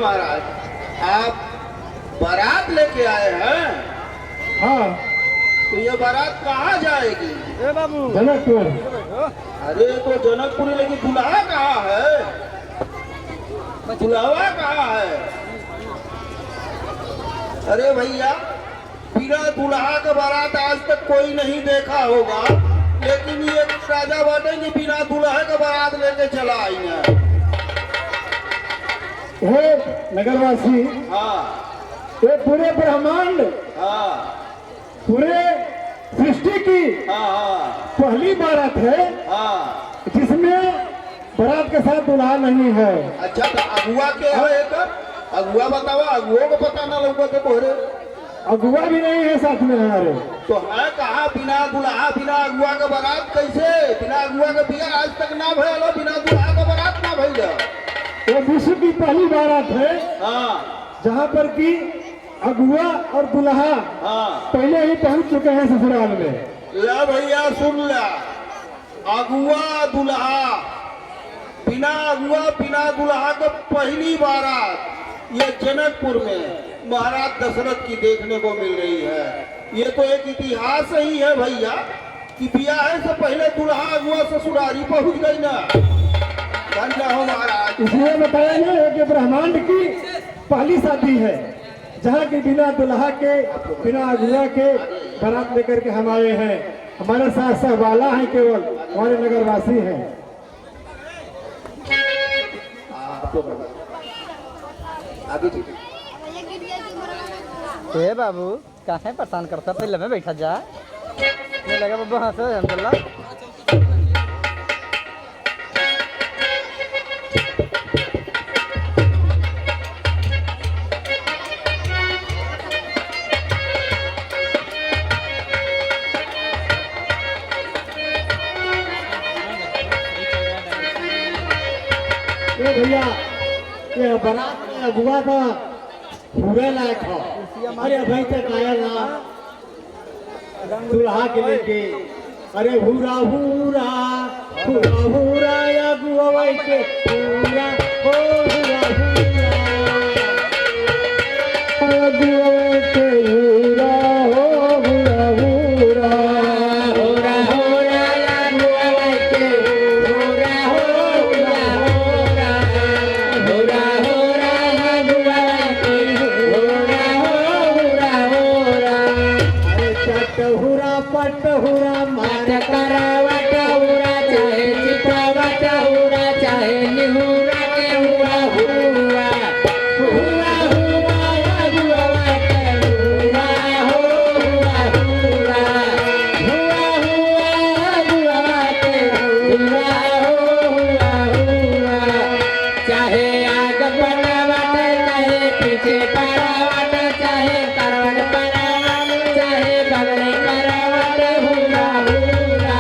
महाराज, आप बारात लेके आए हैं? हाँ। तो ये बारात कहाँ जाएगी? जनकपुर। अरे तो जनकपुर, लेकिन दुल्हा कहाँ है? दुल्हा कहाँ है? अरे भैया, बिना दुल्हा का बारात आज तक कोई नहीं देखा होगा, लेकिन ये राजा बाटे कि बिना दुल्हा का बारात लेके चला आई है। हे नगरवासी, हाँ ये पूरे ब्रह्मांड, हाँ पूरे सृष्टि की हाँ हाँ पहली बारात है हाँ। जिसमें बारात के साथ दुल्हा नहीं है। अच्छा, तो अगुआ के है एक? अगुआ बतावा, अगुओं को पता ना लोगों के तोहरे। अगुआ भी नहीं है साथ में हमारे। तो है कहा बिना दुल्हा बिना अगुआ का बारात कैसे? बिना अगुआ का बिया आज तक ना भइल, बिना दुल्हा का बारात ना भइल। ये विश्व की पहली बारात है हाँ जहाँ पर कि अगुआ और दुल्हा हाँ। पहले ही पहुंच चुके हैं ससुराल में। ले भैया सुन ले, अगुआ दुल्हा, बिना अगुआ बिना दुल्हा का पहली बारात ये जनकपुर में महाराज दशरथ की देखने को मिल रही है। ये तो एक इतिहास ही है भैया कि ब्याह से पहले दुल्हा अगुआ ससुरारी पहुंच गई ना। धन्य हो महाराज। इसलिए बताया गया है कि ब्रह्मांड की पहली शादी है जहाँ की बिना दुल्हा के बिना अगुआ के बारात लेकर के हम आए हैं। हमारे साथ सहबाला है, केवल हमारे नगरवासी हैं। आगे ठीक ए बाबू काहे परेशान करता, पहले में बैठा जा। नहीं लगा बाबू हंसो अल्हम्दुलिल्लाह। भैया ये बारात में अगुआ का पूरे लायक हो। अरे भाई तक आया ना दुल्हा के लेके। अरे हुरा हुरा हुरा हुरा अगुआ भाई के पूरा हो हुरा हुरा अगुआ के हुरा हो हुरा हुरा हुरा हुरा अगुआ भाई के हुरा हो हुरा हुरा हुरा हुरा अगुआ के हुरा हो हुरा हुरा। अरे चटहुरा पटहुरा मार करावट हुरा चाहे चितवट हुरा चाहे निहुरा के हुरा हुरा हुरा हुरा अगुआ के हुरा हो हुरा हुरा हुरा हुरा अगुआ के हुरा हो हुरा हुरा। चाहे आग बनावट चाहे पीछे करावट चाहे करवट बनावट चाहे बगल करावट हुरा हुरा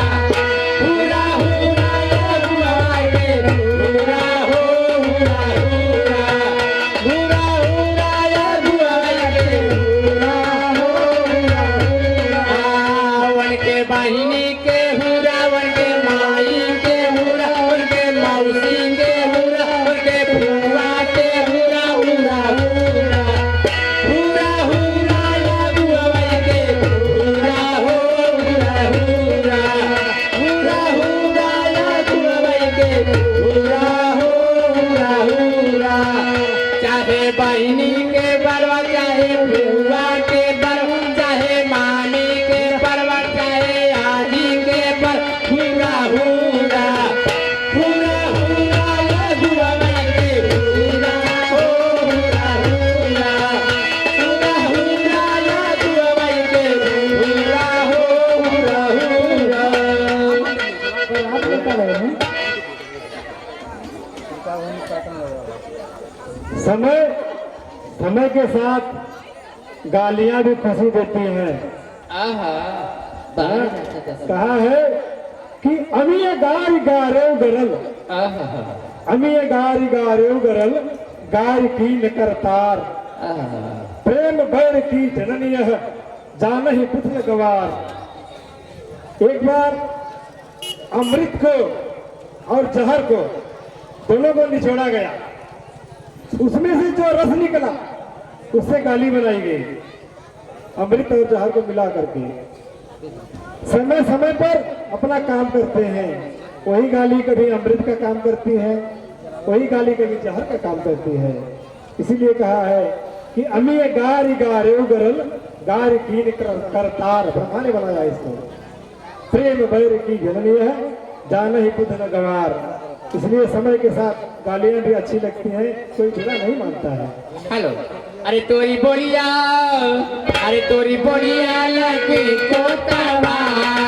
हुरा हुरा अगुआ के हुरा हो हुरा हुरा हुरा हुरा अगुआ के हुरा हो हुरा हुरा। वन के बहिनी के हुरा, वन के माई के हुरा, वन के मौसी के हुरा, वन के बुआ के हुरा हुरा हुरा हुरा हुरा अगुआ के हुरा हो हुरा हुरा हुरा हुरा अगुआ के हुरा हो हुरा हुरा। चाहे बहिनी के बरवा चाहे बुआ के बरवा चाहे मामी के बरवा चाहे आजी के बर हुरा हुरा हुरा हुरा अगुआ के हुरा हो हुरा हुरा हुरा हुरा अगुआ के हुरा हो हुरा हुरा। समय समय के साथ गालियां भी खुशी देती हैं। कहा है कि अमीय गारी गारे गरल, अमीय गारी गारे गरल गार की न करतार, प्रेम भैर की जननीय जान ही पुत्र गवार। एक बार अमृत को और जहर को दोनों को निचोड़ा गया। उसमें से जो रस निकला उससे गाली बनाई गई, अमृत और जहर को मिला करके। समय समय पर अपना काम करते हैं, वही गाली कभी अमृत का काम करती है, वही गाली कभी जहर का काम करती है। इसीलिए कहा है कि अमीय गारी गारे गरल गार कीन करतार, ब्रह्मा ने बनाया इसको। प्रेम बैर की जननी है, जान ही बुध न गवार। इसलिए समय के साथ गालियां भी अच्छी लगती हैं, कोई बुरा नहीं मानता है। हेलो, अरे तोरी बोलिया, अरे तोरी बोलिया लगे कोतवा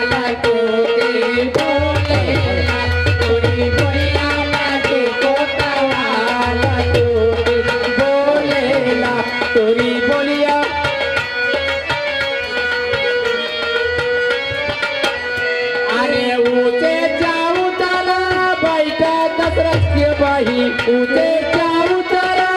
लगे बोले, तोरी बोलिया लगे कोतवा लगे बोलेला, तोरी बोलिया। अरे ऊंचे जाऊं तारा बैठा दशरथ के बही, ऊंचे जाऊं तारा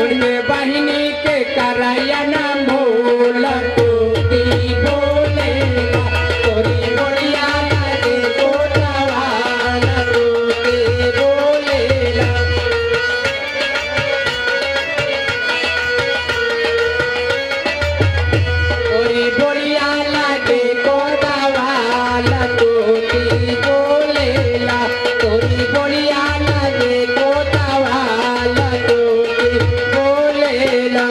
उनके बहिनी के करैया ना भूल तोरी बोलेला, तोरी बोलिया लगे कोतवा लगे बोलेला। तोरी बोलिया लगे कोतवा लगे बोलेला, तोरी बोलिया लगे कोतवा लगे बोलेला।